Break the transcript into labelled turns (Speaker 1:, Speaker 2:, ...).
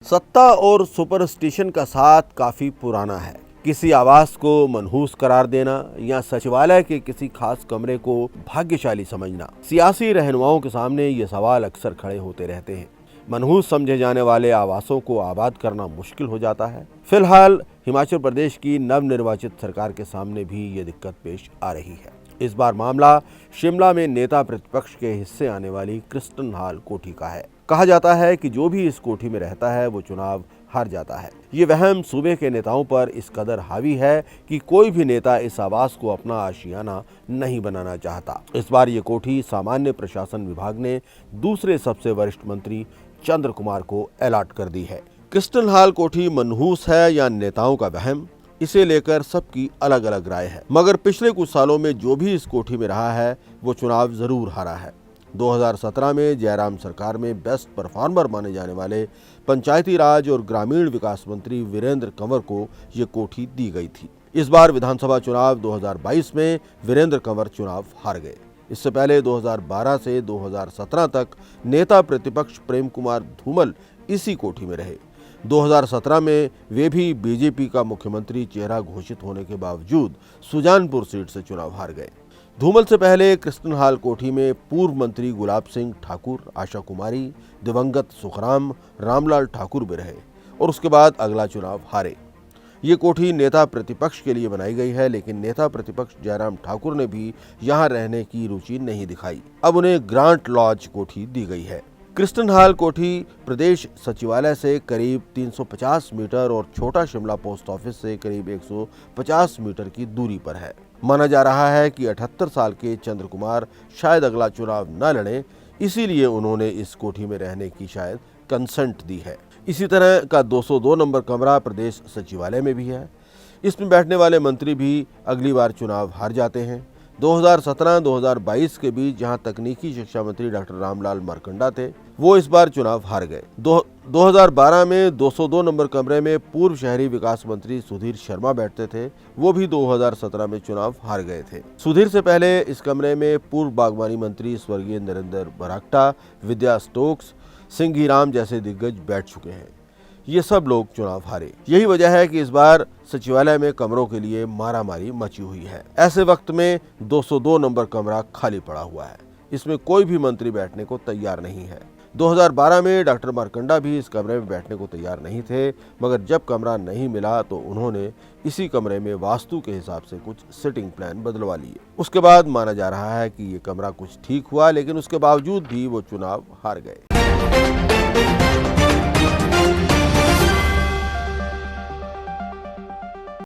Speaker 1: सत्ता और सुपरस्टिशन का साथ काफी पुराना है। किसी आवास को मनहूस करार देना या सचिवालय के किसी खास कमरे को भाग्यशाली समझना, सियासी रहनुमाओं के सामने ये सवाल अक्सर खड़े होते रहते हैं। मनहूस समझे जाने वाले आवासों को आबाद करना मुश्किल हो जाता है। फिलहाल हिमाचल प्रदेश की नवनिर्वाचित सरकार के सामने भी ये दिक्कत पेश आ रही है। इस बार मामला शिमला में नेता प्रतिपक्ष के हिस्से आने वाली क्रिस्टन हॉल कोठी का है। कहा जाता है कि जो भी इस कोठी में रहता है वो चुनाव हार जाता है। ये वहम सूबे के नेताओं पर इस कदर हावी है कि कोई भी नेता इस आवास को अपना आशियाना नहीं बनाना चाहता। इस बार ये कोठी सामान्य प्रशासन विभाग ने दूसरे सबसे वरिष्ठ मंत्री चंद्र कुमार को अलॉट कर दी है। क्रिस्टन हॉल कोठी मनहूस है या नेताओं का वहम, इसे लेकर सबकी अलग अलग राय है। मगर पिछले कुछ सालों में जो भी इस कोठी में रहा है वो चुनाव जरूर हारा है। 2017 में जयराम सरकार में बेस्ट परफॉर्मर माने जाने वाले पंचायती राज और ग्रामीण विकास मंत्री वीरेंद्र कंवर को ये कोठी दी गई थी। इस बार विधानसभा चुनाव 2022 में वीरेंद्र कंवर चुनाव हार गए। इससे पहले 2012 से 2017 तक नेता प्रतिपक्ष प्रेम कुमार धूमल इसी कोठी में रहे। 2017 में वे भी बीजेपी का मुख्यमंत्री चेहरा घोषित होने के बावजूद सुजानपुर सीट से चुनाव हार गए। धूमल से पहले क्रिस्टन हॉल कोठी में पूर्व मंत्री गुलाब सिंह ठाकुर, आशा कुमारी, दिवंगत सुखराम, रामलाल ठाकुर भी रहे और उसके बाद अगला चुनाव हारे। ये कोठी नेता प्रतिपक्ष के लिए बनाई गई है, लेकिन नेता प्रतिपक्ष जयराम ठाकुर ने भी यहाँ रहने की रुचि नहीं दिखाई। अब उन्हें ग्रांट लॉज कोठी दी गई है। क्रिस्टन हॉल कोठी प्रदेश सचिवालय से करीब 350 मीटर और छोटा शिमला पोस्ट ऑफिस से करीब 150 मीटर की दूरी पर है। माना जा रहा है कि 78 साल के चंद्र कुमार शायद अगला चुनाव न लड़े, इसीलिए उन्होंने इस कोठी में रहने की शायद कंसेंट दी है। इसी तरह का 202 नंबर कमरा प्रदेश सचिवालय में भी है। इसमें बैठने वाले मंत्री भी अगली बार चुनाव हार जाते हैं। 2017-2022 के बीच जहां तकनीकी शिक्षा मंत्री डॉक्टर रामलाल मारकंडा थे, वो इस बार चुनाव हार गए। 2012 में 202 नंबर कमरे में पूर्व शहरी विकास मंत्री सुधीर शर्मा बैठते थे, वो भी 2017 में चुनाव हार गए थे। सुधीर से पहले इस कमरे में पूर्व बागवानी मंत्री स्वर्गीय नरेंद्र बरागटा, विद्या स्टोक्स, सिंघी राम जैसे दिग्गज बैठ चुके हैं। ये सब लोग चुनाव हारे। यही वजह है कि इस बार सचिवालय में कमरों के लिए मारामारी मची हुई है। ऐसे वक्त में 202 नंबर कमरा खाली पड़ा हुआ है। इसमें कोई भी मंत्री बैठने को तैयार नहीं है। 2012 में डॉक्टर मारकंडा भी इस कमरे में बैठने को तैयार नहीं थे, मगर जब कमरा नहीं मिला तो उन्होंने इसी कमरे में वास्तु के हिसाब से कुछ सिटिंग प्लान बदलवा लिए। उसके बाद माना जा रहा है कि ये कमरा कुछ ठीक हुआ, लेकिन उसके बावजूद भी वो चुनाव हार गए।